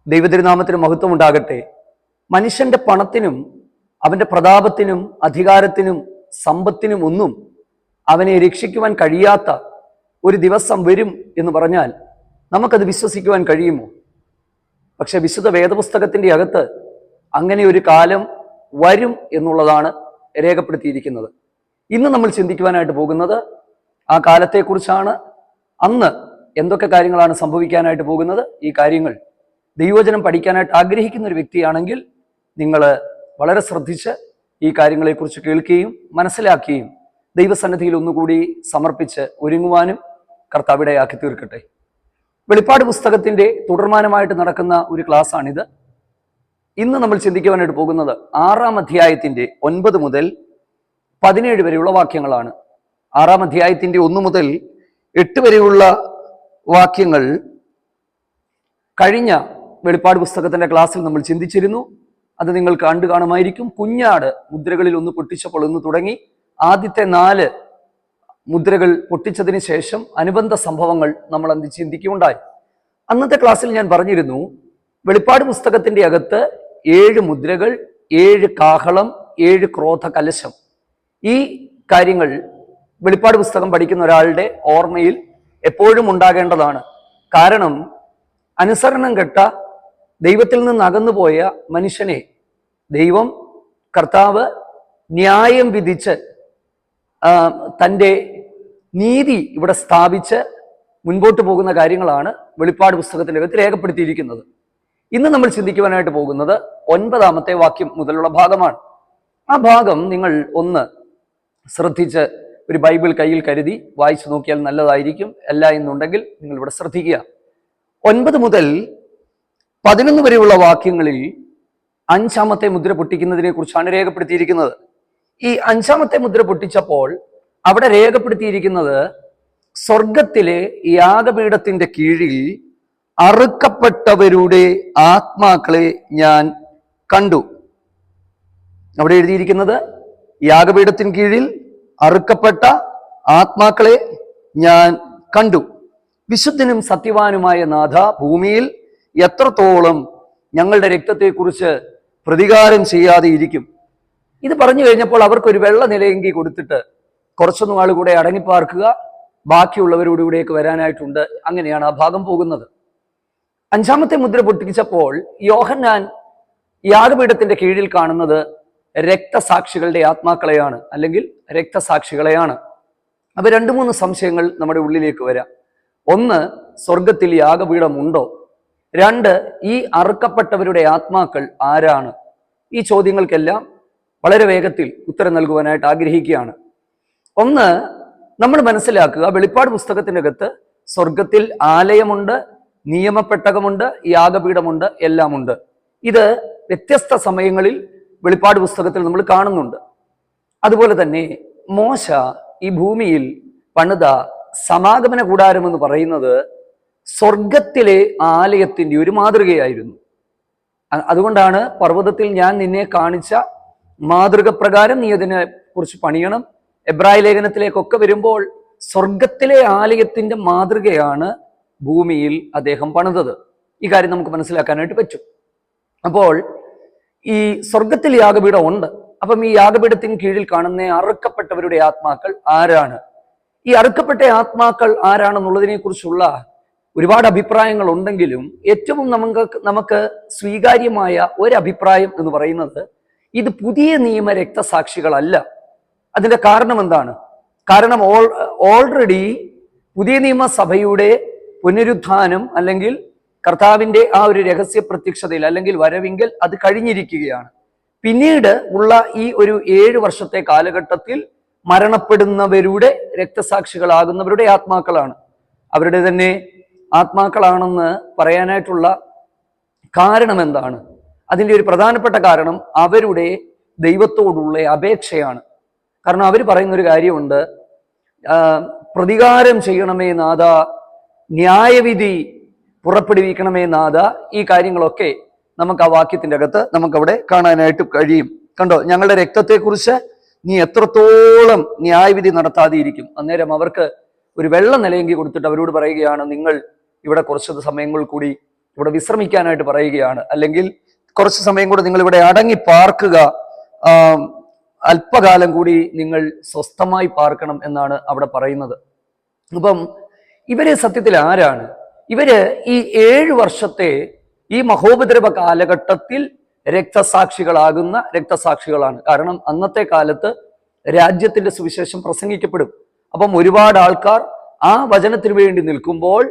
ദൈവതിരുനാമത്തിന് മഹത്വം ഉണ്ടാകട്ടെ. മനുഷ്യന്റെ പണത്തിനും അവന്റെ പ്രതാപത്തിനും അധികാരത്തിനും സമ്പത്തിനും ഒന്നും അവനെ രക്ഷിക്കുവാൻ കഴിയാത്ത ഒരു ദിവസം വരും എന്ന് പറഞ്ഞാൽ നമുക്കത് വിശ്വസിക്കുവാൻ കഴിയുമോ? പക്ഷെ വിശുദ്ധ വേദപുസ്തകത്തിന്റെ അകത്ത് അങ്ങനെ ഒരു കാലം വരും എന്നുള്ളതാണ് രേഖപ്പെടുത്തിയിരിക്കുന്നത്. ഇന്ന് നമ്മൾ ചിന്തിക്കുവാനായിട്ട് പോകുന്നത് ആ കാലത്തെക്കുറിച്ചാണ്. അന്ന് എന്തൊക്കെ കാര്യങ്ങളാണ് സംഭവിക്കാനായിട്ട് പോകുന്നത്? ഈ കാര്യങ്ങൾ ദൈവവചനം പഠിക്കാനായിട്ട് ആഗ്രഹിക്കുന്ന ഒരു വ്യക്തിയാണെങ്കിൽ നിങ്ങൾ വളരെ ശ്രദ്ധിച്ച് ഈ കാര്യങ്ങളെക്കുറിച്ച് കേൾക്കുകയും മനസ്സിലാക്കുകയും ദൈവസന്നിധിയിൽ ഒന്നുകൂടി സമർപ്പിച്ച് ഒരുങ്ങുവാനും കർത്താവ് ഇടയാക്കി തീർക്കട്ടെ. വെളിപ്പാട് പുസ്തകത്തിന്റെ തുടർമാനമായിട്ട് നടക്കുന്ന ഒരു ക്ലാസ്സാണിത്. ഇന്ന് നമ്മൾ ചിന്തിക്കുവാനായിട്ട് പോകുന്നത് 6-ാം അധ്യായത്തിന്റെ 9 മുതൽ 17 വരെയുള്ള വാക്യങ്ങളാണ്. 6-ാം അധ്യായത്തിന്റെ 1 മുതൽ 8 വരെയുള്ള വാക്യങ്ങൾ കഴിഞ്ഞ വെളിപ്പാട് പുസ്തകത്തിന്റെ ക്ലാസ്സിൽ നമ്മൾ ചിന്തിച്ചിരുന്നു. അത് നിങ്ങൾ കണ്ടു കാണുമായിരിക്കും. കുഞ്ഞാട് മുദ്രകളിൽ ഒന്ന് പൊട്ടിച്ചപ്പോൾ ഒന്ന് തുടങ്ങി ആദ്യത്തെ 4 മുദ്രകൾ പൊട്ടിച്ചതിന് ശേഷം അനുബന്ധ സംഭവങ്ങൾ നമ്മൾ അന്ന് ചിന്തിക്കുകയുണ്ടായി. അന്നത്തെ ക്ലാസ്സിൽ ഞാൻ പറഞ്ഞിരുന്നു, വെളിപ്പാട് പുസ്തകത്തിന്റെ അകത്ത് 7 മുദ്രകൾ, 7 കാഹളം, 7 ക്രോധ കലശം. ഈ കാര്യങ്ങൾ വെളിപ്പാട് പുസ്തകം പഠിക്കുന്ന ഒരാളുടെ ഓർമ്മയിൽ എപ്പോഴും ഉണ്ടാകേണ്ടതാണ്. കാരണം അനുസരണം കെട്ട ദൈവത്തിൽ നിന്ന് അകന്നുപോയ മനുഷ്യനെ ദൈവം കർത്താവ് ന്യായം വിധിച്ച് തൻ്റെ നീതി ഇവിടെ സ്ഥാപിച്ച് മുൻപോട്ട് പോകുന്ന കാര്യങ്ങളാണ് വെളിപ്പാട് പുസ്തകത്തിൻ്റെ അകത്ത് രേഖപ്പെടുത്തിയിരിക്കുന്നത്. ഇന്ന് നമ്മൾ ചിന്തിക്കുവാനായിട്ട് പോകുന്നത് 9-ാമത്തെ വാക്യം മുതലുള്ള ഭാഗമാണ്. ആ ഭാഗം നിങ്ങൾ ഒന്ന് ശ്രദ്ധിച്ച് ഒരു ബൈബിൾ കയ്യിൽ കരുതി വായിച്ചു നോക്കിയാൽ നല്ലതായിരിക്കും. അല്ല എന്നുണ്ടെങ്കിൽ നിങ്ങൾ ഇവിടെ ശ്രദ്ധിക്കുക. 9 മുതൽ 11 വരെയുള്ള വാക്യങ്ങളിൽ 5-ാമത്തെ മുദ്ര പൊട്ടിക്കുന്നതിനെ കുറിച്ചാണ് രേഖപ്പെടുത്തിയിരിക്കുന്നത്. ഈ 5-ാമത്തെ മുദ്ര പൊട്ടിച്ചപ്പോൾ അവിടെ രേഖപ്പെടുത്തിയിരിക്കുന്നത് സ്വർഗത്തിലെ യാഗപീഠത്തിന്റെ കീഴിൽ അറുക്കപ്പെട്ടവരുടെ ആത്മാക്കളെ ഞാൻ കണ്ടു. അവിടെ എഴുതിയിരിക്കുന്നത് യാഗപീഠത്തിന് കീഴിൽ അറുക്കപ്പെട്ട ആത്മാക്കളെ ഞാൻ കണ്ടു. വിശുദ്ധനും സത്യവാനുമായ നാഥ, ഭൂമിയിൽ എത്രത്തോളം ഞങ്ങളുടെ രക്തത്തെക്കുറിച്ച് പ്രതികാരം ചെയ്യാതെ ഇരിക്കും. ഇത് പറഞ്ഞു കഴിഞ്ഞപ്പോൾ അവർക്കൊരു വെള്ള നിലയെങ്കി കൊടുത്തിട്ട് കുറച്ചൊന്നും ആൾ കൂടെ അടങ്ങിപ്പാർക്കുക, ബാക്കിയുള്ളവരോടുകൂടെയൊക്കെ വരാനായിട്ടുണ്ട്. അങ്ങനെയാണ് ആ ഭാഗം പോകുന്നത്. 5-ാമത്തെ മുദ്ര പൊട്ടിച്ചപ്പോൾ യോഹന്നാൻ യാഗപീഠത്തിന്റെ കീഴിൽ കാണുന്നത് രക്തസാക്ഷികളുടെ ആത്മാക്കളെയാണ്, അല്ലെങ്കിൽ രക്തസാക്ഷികളെയാണ്. അപ്പൊ 2-3 സംശയങ്ങൾ നമ്മുടെ ഉള്ളിലേക്ക് വരാം. 1, സ്വർഗത്തിൽ യാഗപീഠമുണ്ടോ? 2, ഈ അറുക്കപ്പെട്ടവരുടെ ആത്മാക്കൾ ആരാണ്? ഈ ചോദ്യങ്ങൾക്കെല്ലാം വളരെ വേഗത്തിൽ ഉത്തരം നൽകുവാനായിട്ട് ആഗ്രഹിക്കുകയാണ്. 1, നമ്മൾ മനസ്സിലാക്കുക, വെളിപ്പാട് പുസ്തകത്തിൻ്റെ അകത്ത് സ്വർഗത്തിൽ ആലയമുണ്ട്, നിയമപ്പെട്ടകമുണ്ട്, യാഗപീഠമുണ്ട്, എല്ലാമുണ്ട്. ഇത് വ്യത്യസ്ത സമയങ്ങളിൽ വെളിപ്പാട് പുസ്തകത്തിൽ നമ്മൾ കാണുന്നുണ്ട്. അതുപോലെ തന്നെ മോശ ഈ ഭൂമിയിൽ പണിത സമാഗമന കൂടാരം എന്ന് പറയുന്നത് സ്വർഗത്തിലെ ആലയത്തിന്റെ ഒരു മാതൃകയായിരുന്നു. അതുകൊണ്ടാണ് പർവ്വതത്തിൽ ഞാൻ നിന്നെ കാണിച്ച മാതൃക പ്രകാരം നീ അതിനെ കുറിച്ച് പണിയണം. എബ്രായ ലേഖനത്തിലേക്കൊക്കെ വരുമ്പോൾ സ്വർഗത്തിലെ ആലയത്തിന്റെ മാതൃകയാണ് ഭൂമിയിൽ അദ്ദേഹം പണിതത്. ഈ കാര്യം നമുക്ക് മനസ്സിലാക്കാനായിട്ട് പറ്റും. അപ്പോൾ ഈ സ്വർഗത്തിൽ യാഗപീഠം ഉണ്ട്. അപ്പം ഈ യാഗപീഠത്തിന് കീഴിൽ കാണുന്ന അറുക്കപ്പെട്ടവരുടെ ആത്മാക്കൾ ആരാണ്? ഈ അറുക്കപ്പെട്ട ആത്മാക്കൾ ആരാണെന്നുള്ളതിനെ കുറിച്ചുള്ള ഒരുപാട് അഭിപ്രായങ്ങൾ ഉണ്ടെങ്കിലും ഏറ്റവും നമുക്ക് സ്വീകാര്യമായ ഒരു അഭിപ്രായം എന്ന് പറയുന്നത് ഇത് പുതിയ നിയമ രക്തസാക്ഷികളല്ല. അതിന്റെ കാരണം എന്താണ്? കാരണം ഓൾറെഡി പുതിയ നിയമസഭയുടെ പുനരുത്ഥാനം അല്ലെങ്കിൽ കർത്താവിന്റെ ആ ഒരു രഹസ്യ പ്രത്യക്ഷതയിൽ അല്ലെങ്കിൽ വരവിങ്കൽ അത് കഴിഞ്ഞിരിക്കുകയാണ്. പിന്നീട് ഉള്ള ഈ ഒരു 7 വർഷത്തെ കാലഘട്ടത്തിൽ മരണപ്പെടുന്നവരുടെ രക്തസാക്ഷികളാകുന്നവരുടെ ആത്മാക്കളാണ്. അവരുടെ തന്നെ ആത്മാക്കളാണെന്ന് പറയാനായിട്ടുള്ള കാരണം എന്താണ്? അതിൻ്റെ ഒരു പ്രധാനപ്പെട്ട കാരണം അവരുടെ ദൈവത്തോടുള്ള അപേക്ഷയാണ്. കാരണം അവർ പറയുന്നൊരു കാര്യമുണ്ട്, പ്രതികാരം ചെയ്യണമേ നാഥ, ന്യായവിധി പുറപ്പെടുവിക്കണമേ നാഥ. ഈ കാര്യങ്ങളൊക്കെ നമുക്ക് ആ വാക്യത്തിന്റെ അകത്ത് നമുക്കവിടെ കാണാനായിട്ട് കഴിയും. കണ്ടോ, ഞങ്ങളുടെ രക്തത്തെക്കുറിച്ച് നീ എത്രത്തോളം ന്യായവിധി നടത്താതെ ഇരിക്കും. അന്നേരം അവർക്ക് ഒരു വെള്ള നിലയെങ്കിൽ കൊടുത്തിട്ട് അവരോട് പറയുകയാണ്, നിങ്ങൾ ഇവിടെ കുറച്ച് സമയങ്ങൾ കൂടി ഇവിടെ വിശ്രമിക്കാനായിട്ട് പറയുകയാണ്. അല്ലെങ്കിൽ കുറച്ച് സമയം കൂടെ നിങ്ങൾ ഇവിടെ അടങ്ങി പാർക്കുക, അല്പകാലം കൂടി നിങ്ങൾ സ്വസ്ഥമായി പാർക്കണം എന്നാണ് അവിടെ പറയുന്നത്. അപ്പം ഇവര് സത്യത്തിൽ ആരാണ്? ഇവര് ഈ 7 വർഷത്തെ ഈ മഹോപദ്രവ കാലഘട്ടത്തിൽ രക്തസാക്ഷികളാകുന്ന രക്തസാക്ഷികളാണ്. കാരണം അന്നത്തെ കാലത്ത് രാജ്യത്തിന്റെ സുവിശേഷം പ്രസംഗിക്കപ്പെടും. അപ്പം ഒരുപാട് ആൾക്കാർ ആ വചനത്തിന് വേണ്ടി നിൽക്കുമ്പോൾ,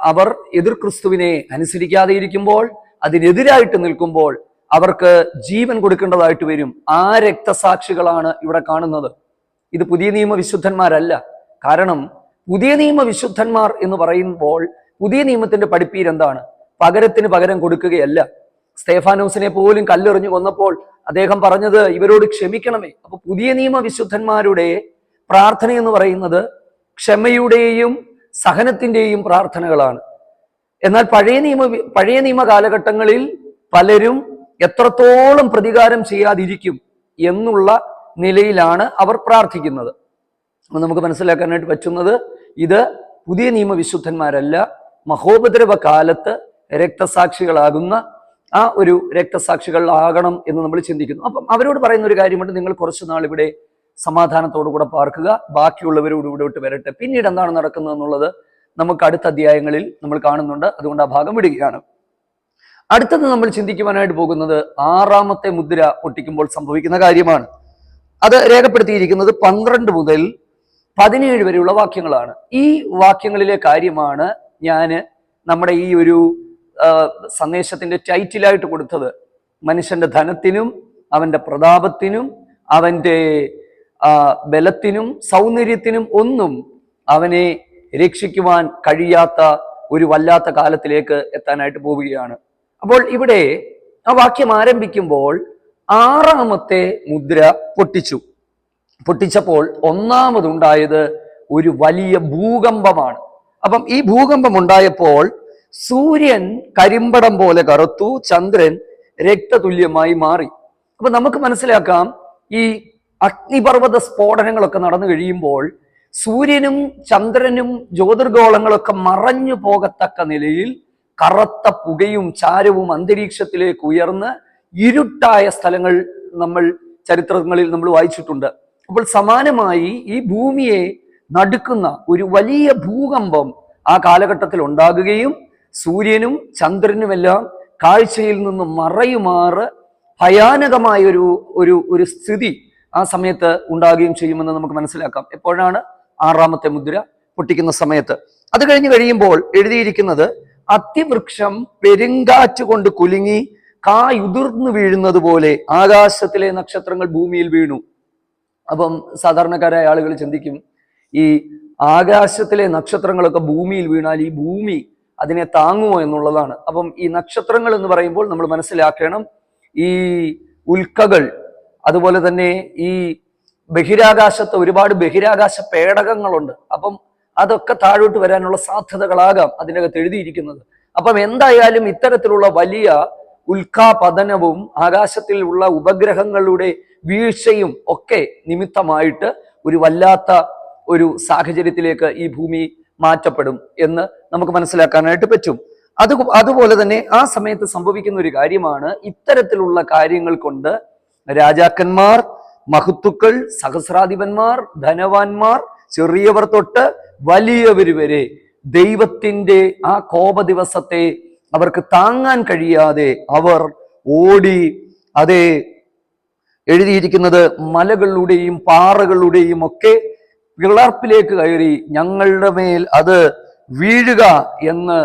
അവർ എതിർ ക്രിസ്തുവിനെ അനുസരിക്കാതെ ഇരിക്കുമ്പോൾ, അതിനെതിരായിട്ട് നിൽക്കുമ്പോൾ അവർക്ക് ജീവൻ കൊടുക്കേണ്ടതായിട്ട് വരും. ആ രക്തസാക്ഷികളാണ് ഇവിടെ കാണുന്നത്. ഇത് പുതിയ നിയമ വിശുദ്ധന്മാരല്ല. കാരണം പുതിയ നിയമ വിശുദ്ധന്മാർ എന്ന് പറയുമ്പോൾ പുതിയ നിയമത്തിന്റെ പഠിപ്പീരെന്താണ്? പകരത്തിന് പകരം കൊടുക്കുകയല്ല. സ്തേഫാനോസിനെ പോലും കല്ലെറിഞ്ഞു കൊന്നപ്പോൾ അദ്ദേഹം പറഞ്ഞത് ഇവരോട് ക്ഷമിക്കണമേ. അപ്പൊ പുതിയ നിയമ വിശുദ്ധന്മാരുടെ പ്രാർത്ഥന എന്ന് പറയുന്നത് ക്ഷമയുടെയും സഹനത്തിന്റെയും പ്രാർത്ഥനകളാണ്. എന്നാൽ പഴയ നിയമ കാലഘട്ടങ്ങളിൽ പലരും എത്രത്തോളം പ്രതികാരം ചെയ്യാതിരിക്കും എന്നുള്ള നിലയിലാണ് അവർ പ്രാർത്ഥിക്കുന്നത്. അപ്പൊ നമുക്ക് മനസ്സിലാക്കാനായിട്ട് പറ്റുന്നത് ഇത് പുതിയ നിയമ വിശുദ്ധന്മാരല്ല, മഹോപദ്രവ കാലത്ത് രക്തസാക്ഷികളാകുന്ന ആ ഒരു രക്തസാക്ഷികളാകണം എന്ന് നമ്മൾ ചിന്തിക്കുന്നു. അപ്പം അവരോട് പറയുന്ന ഒരു കാര്യമുണ്ട്, നിങ്ങൾ കുറച്ചു നാൾ ഇവിടെ സമാധാനത്തോടു കൂടെ പാർക്കുക, ബാക്കിയുള്ളവരോട് ഇവിടെ വിട്ട് വരട്ടെ. പിന്നീട് എന്താണ് നടക്കുന്നത് എന്നുള്ളത് നമുക്ക് അടുത്ത അധ്യായങ്ങളിൽ നമ്മൾ കാണുന്നുണ്ട്. അതുകൊണ്ട് ആ ഭാഗം വിടുകയാണ്. അടുത്തത് നമ്മൾ ചിന്തിക്കുവാനായിട്ട് പോകുന്നത് 6ാമത്തെ മുദ്ര പൊട്ടിക്കുമ്പോൾ സംഭവിക്കുന്ന കാര്യമാണ്. അത് രേഖപ്പെടുത്തിയിരിക്കുന്നത് 12 മുതൽ 17 വരെയുള്ള വാക്യങ്ങളാണ്. ഈ വാക്യങ്ങളിലെ കാര്യമാണ് ഞാൻ നമ്മുടെ ഈ ഒരു സന്ദേശത്തിന്റെ ടൈറ്റിലായിട്ട് കൊടുത്തത്. മനുഷ്യന്റെ ധനത്തിനും അവന്റെ പ്രതാപത്തിനും അവന്റെ ബലത്തിനും സൗന്ദര്യത്തിനും ഒന്നും അവനെ രക്ഷിക്കുവാൻ കഴിയാത്ത ഒരു വല്ലാത്ത കാലത്തിലേക്ക് എത്താനായിട്ട് പോവുകയാണ്. അപ്പോൾ ഇവിടെ ആ വാക്യം ആരംഭിക്കുമ്പോൾ 6ാമത്തെ മുദ്ര പൊട്ടിച്ചപ്പോൾ ഒന്നാമതുണ്ടായത് ഒരു വലിയ ഭൂകമ്പമാണ്. അപ്പം ഈ ഭൂകമ്പം ഉണ്ടായപ്പോൾ സൂര്യൻ കരിമ്പടം പോലെ കറുത്തു, ചന്ദ്രൻ രക്തതുല്യമായി മാറി. അപ്പൊ നമുക്ക് മനസ്സിലാക്കാം, ഈ അഗ്നിപർവ്വത സ്ഫോടനങ്ങളൊക്കെ നടന്നു കഴിയുമ്പോൾ സൂര്യനും ചന്ദ്രനും ജ്യോതിർഗോളങ്ങളൊക്കെ മറഞ്ഞു പോകത്തക്ക നിലയിൽ കറുത്ത പുകയും ചാരവും അന്തരീക്ഷത്തിലേക്ക് ഉയർന്ന് ഇരുട്ടായ സ്ഥലങ്ങൾ നമ്മൾ ചരിത്രങ്ങളിൽ നമ്മൾ വായിച്ചിട്ടുണ്ട്. അപ്പോൾ സമാനമായി ഈ ഭൂമിയെ നടുക്കുന്ന ഒരു വലിയ ഭൂകമ്പം ആ കാലഘട്ടത്തിൽ ഉണ്ടാകുകയും സൂര്യനും ചന്ദ്രനുമെല്ലാം കാഴ്ചയിൽ നിന്ന് മറയുമാറ് ഭയാനകമായ ഒരു സ്ഥിതി ആ സമയത്ത് ഉണ്ടാകുകയും ചെയ്യുമെന്ന് നമുക്ക് മനസ്സിലാക്കാം. എപ്പോഴാണ്? 6ാമത്തെ മുദ്ര പൊട്ടിക്കുന്ന സമയത്ത്. അത് കഴിയുമ്പോൾ എഴുതിയിരിക്കുന്നത്, അത്തിവൃക്ഷം പെരുങ്കാറ്റ് കൊണ്ട് കുലുങ്ങി കായുതിർന്നു വീഴുന്നത് പോലെ ആകാശത്തിലെ നക്ഷത്രങ്ങൾ ഭൂമിയിൽ വീണു. അപ്പം സാധാരണക്കാരായ ആളുകൾ ചിന്തിക്കും, ഈ ആകാശത്തിലെ നക്ഷത്രങ്ങളൊക്കെ ഭൂമിയിൽ വീണാൽ ഈ ഭൂമി അതിനെ താങ്ങുമോ എന്നുള്ളതാണ്. അപ്പം ഈ നക്ഷത്രങ്ങൾ എന്ന് പറയുമ്പോൾ നമ്മൾ മനസ്സിലാക്കണം, ഈ ഉൽക്കകൾ, അതുപോലെ തന്നെ ഈ ബഹിരാകാശത്ത് ഒരുപാട് ബഹിരാകാശ പേടകങ്ങളുണ്ട്. അപ്പം അതൊക്കെ താഴോട്ട് വരാനുള്ള സാധ്യതകളാകാം അതിനകത്ത് എഴുതിയിരിക്കുന്നത്. അപ്പം എന്തായാലും ഇത്തരത്തിലുള്ള വലിയ ഉൽക്കാപതനവും ആകാശത്തിലുള്ള ഉപഗ്രഹങ്ങളുടെ വീഴ്ചയും ഒക്കെ നിമിത്തമായിട്ട് ഒരു വല്ലാത്ത ഒരു സാഹചര്യത്തിലേക്ക് ഈ ഭൂമി മാറ്റപ്പെടും എന്ന് നമുക്ക് മനസ്സിലാക്കാനായിട്ട് പറ്റും. അതുപോലെ തന്നെ ആ സമയത്ത് സംഭവിക്കുന്ന ഒരു കാര്യമാണ്, ഇത്തരത്തിലുള്ള കാര്യങ്ങൾ കൊണ്ട് രാജാക്കന്മാർ, മഹത്തുക്കൾ, സഹസ്രാധിപന്മാർ, ധനവാന്മാർ, ചെറിയവർ തൊട്ട് വലിയവർ വരെ ദൈവത്തിന്റെ ആ കോപ ദിവസത്തെ അവർക്ക് താങ്ങാൻ കഴിയാതെ അവർ ഓടി, അതേ എഴുതിയിരിക്കുന്നത്, മലകളുടെയും പാറകളുടെയും ഒക്കെ വിളർപ്പിലേക്ക് കയറി ഞങ്ങളുടെ മേൽ അത് വീഴുക എന്ന്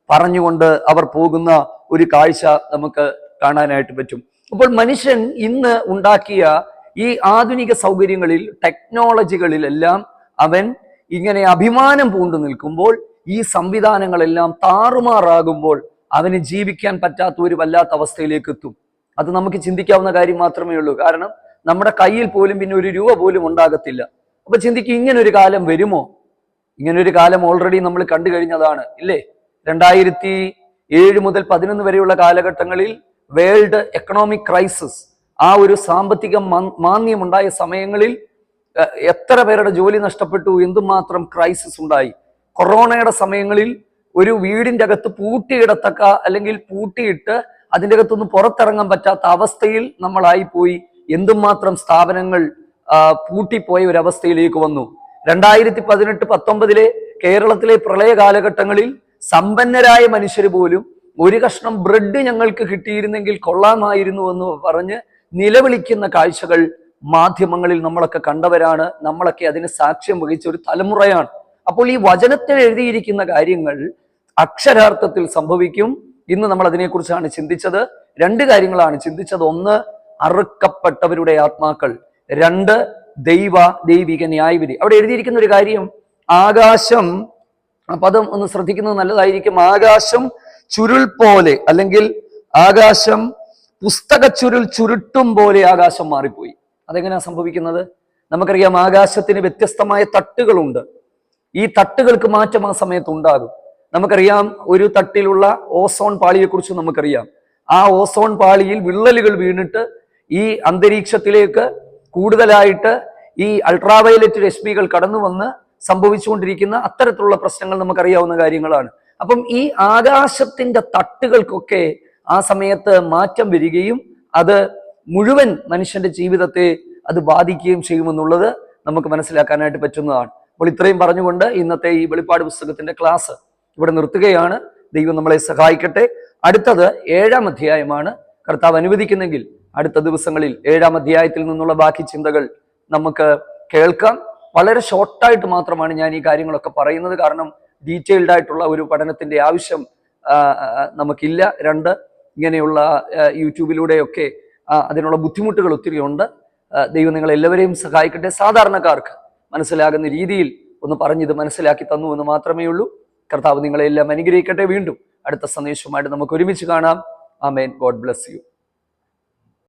പറഞ്ഞുകൊണ്ട് അവർ പോകുന്ന ഒരു കാഴ്ച നമുക്ക് കാണാനായിട്ട് പറ്റും. അപ്പോൾ മനുഷ്യൻ ഇന്ന് ഉണ്ടാക്കിയ ഈ ആധുനിക സൗകര്യങ്ങളിൽ, ടെക്നോളജികളിലെല്ലാം അവൻ ഇങ്ങനെ അഭിമാനം പൂണ്ടു നിൽക്കുമ്പോൾ, ഈ സംവിധാനങ്ങളെല്ലാം താറുമാറാകുമ്പോൾ അവന് ജീവിക്കാൻ പറ്റാത്ത ഒരു വല്ലാത്ത അവസ്ഥയിലേക്ക് എത്തും. അത് നമുക്ക് ചിന്തിക്കാവുന്ന കാര്യം മാത്രമേ ഉള്ളൂ. കാരണം നമ്മുടെ കയ്യിൽ പോലും പിന്നെ ഒരു രൂപ പോലും ഉണ്ടാകത്തില്ല. അപ്പൊ ചിന്തിക്കും, ഇങ്ങനൊരു കാലം വരുമോ? ഇങ്ങനൊരു കാലം ഓൾറെഡി നമ്മൾ കണ്ടു കഴിഞ്ഞതാണ്, ഇല്ലേ? 2007 മുതൽ 2011 വരെയുള്ള കാലഘട്ടങ്ങളിൽ വേൾഡ് എക്കണോമിക് ക്രൈസിസ്, ആ ഒരു സാമ്പത്തിക മാന്ദ്യമുണ്ടായ സമയങ്ങളിൽ എത്ര പേരുടെ ജോലി നഷ്ടപ്പെട്ടു, എന്തുമാത്രം ക്രൈസിസ് ഉണ്ടായി. കൊറോണയുടെ സമയങ്ങളിൽ ഒരു വീടിന്റെ അകത്ത് പൂട്ടിയിടത്തക്ക അല്ലെങ്കിൽ പൂട്ടിയിട്ട് അതിൻ്റെ അകത്തൊന്നും പുറത്തിറങ്ങാൻ പറ്റാത്ത അവസ്ഥയിൽ നമ്മളായി പോയി. എന്തുമാത്രം സ്ഥാപനങ്ങൾ പൂട്ടിപ്പോയ ഒരു അവസ്ഥയിലേക്ക് വന്നു. 2018-19 കേരളത്തിലെ പ്രളയ കാലഘട്ടങ്ങളിൽ സമ്പന്നരായ മനുഷ്യർ പോലും ഒരു കഷ്ണം ബ്രെഡ് ഞങ്ങൾക്ക് കിട്ടിയിരുന്നെങ്കിൽ കൊള്ളാമായിരുന്നു എന്ന് പറഞ്ഞ് നിലവിളിക്കുന്ന കാഴ്ചകൾ മാധ്യമങ്ങളിൽ നമ്മളൊക്കെ കണ്ടവരാണ്. നമ്മളൊക്കെ അതിന് സാക്ഷ്യം വഹിച്ച ഒരു തലമുറയാണ്. അപ്പോൾ ഈ വചനത്തിൽ എഴുതിയിരിക്കുന്ന കാര്യങ്ങൾ അക്ഷരാർത്ഥത്തിൽ സംഭവിക്കും. ഇന്ന് നമ്മൾ അതിനെക്കുറിച്ചാണ് ചിന്തിച്ചത്. 2 കാര്യങ്ങളാണ് ചിന്തിച്ചത്. 1, അറുക്കപ്പെട്ടവരുടെ ആത്മാക്കൾ. 2, ദൈവിക ന്യായവിധി. അവിടെ എഴുതിയിരിക്കുന്ന ഒരു കാര്യം, ആകാശം, പദം ഒന്ന് ശ്രദ്ധിക്കുന്നത് നല്ലതായിരിക്കും. ആകാശം ചുരുൾ പോലെ, അല്ലെങ്കിൽ ആകാശം പുസ്തക ചുരുൾ ചുരുട്ടും പോലെ ആകാശം മാറിപ്പോയി. അതെങ്ങനെയാ സംഭവിക്കുന്നത്? നമുക്കറിയാം, ആകാശത്തിന് വ്യത്യസ്തമായ തട്ടുകളുണ്ട്. ഈ തട്ടുകൾക്ക് മാറ്റം ആ സമയത്ത് ഉണ്ടാകും. നമുക്കറിയാം, ഒരു തട്ടിലുള്ള ഓസോൺ പാളിയെ കുറിച്ച് നമുക്കറിയാം. ആ ഓസോൺ പാളിയിൽ വിള്ളലുകൾ വീണിട്ട് ഈ അന്തരീക്ഷത്തിലേക്ക് കൂടുതലായിട്ട് ഈ അൾട്രാവയലറ്റ് രശ്മികൾ കടന്നു വന്ന് സംഭവിച്ചുകൊണ്ടിരിക്കുന്ന അത്തരത്തിലുള്ള പ്രശ്നങ്ങൾ നമുക്കറിയാവുന്ന കാര്യങ്ങളാണ്. അപ്പം ഈ ആകാശത്തിന്റെ തട്ടുകൾക്കൊക്കെ ആ സമയത്ത് മാറ്റം വരികയും അത് മുഴുവൻ മനുഷ്യന്റെ ജീവിതത്തെ അത് ബാധിക്കുകയും ചെയ്യുമെന്നുള്ളത് നമുക്ക് മനസ്സിലാക്കാനായിട്ട് പറ്റുന്നതാണ്. അപ്പോൾ ഇത്രയും പറഞ്ഞുകൊണ്ട് ഇന്നത്തെ ഈ വെളിപ്പാട് പുസ്തകത്തിന്റെ ക്ലാസ് ഇവിടെ നിർത്തുകയാണ്. ദൈവം നമ്മളെ സഹായിക്കട്ടെ. അടുത്തത് 7-ാം അധ്യായമാണ്. കർത്താവ് അനുവദിക്കുന്നെങ്കിൽ അടുത്ത ദിവസങ്ങളിൽ 7-ാം അധ്യായത്തിൽ നിന്നുള്ള ബാക്കി ചിന്തകൾ നമുക്ക് കേൾക്കാം. വളരെ ഷോർട്ടായിട്ട് മാത്രമാണ് ഞാൻ ഈ കാര്യങ്ങളൊക്കെ പറയുന്നത്. കാരണം ഡീറ്റെയിൽഡ് ആയിട്ടുള്ള ഒരു പഠനത്തിന്റെ ആവശ്യം നമുക്കില്ല. 2, ഇങ്ങനെയുള്ള യൂട്യൂബിലൂടെയൊക്കെ അതിനുള്ള ബുദ്ധിമുട്ടുകൾ ഒത്തിരി ഉണ്ട്. ദൈവം നിങ്ങളെല്ലാവരെയും സഹായിക്കട്ടെ. സാധാരണക്കാർക്ക് മനസ്സിലാകുന്ന രീതിയിൽ ഒന്ന് പറഞ്ഞത് മനസ്സിലാക്കി തന്നു എന്ന് മാത്രമേ ഉള്ളൂ. കർത്താവ് നിങ്ങളെല്ലാം അനുഗ്രഹിക്കട്ടെ. വീണ്ടും അടുത്ത സന്ദേശവുമായിട്ട് നമുക്ക് ഒരുമിച്ച് കാണാം. ആമേൻ. God bless U.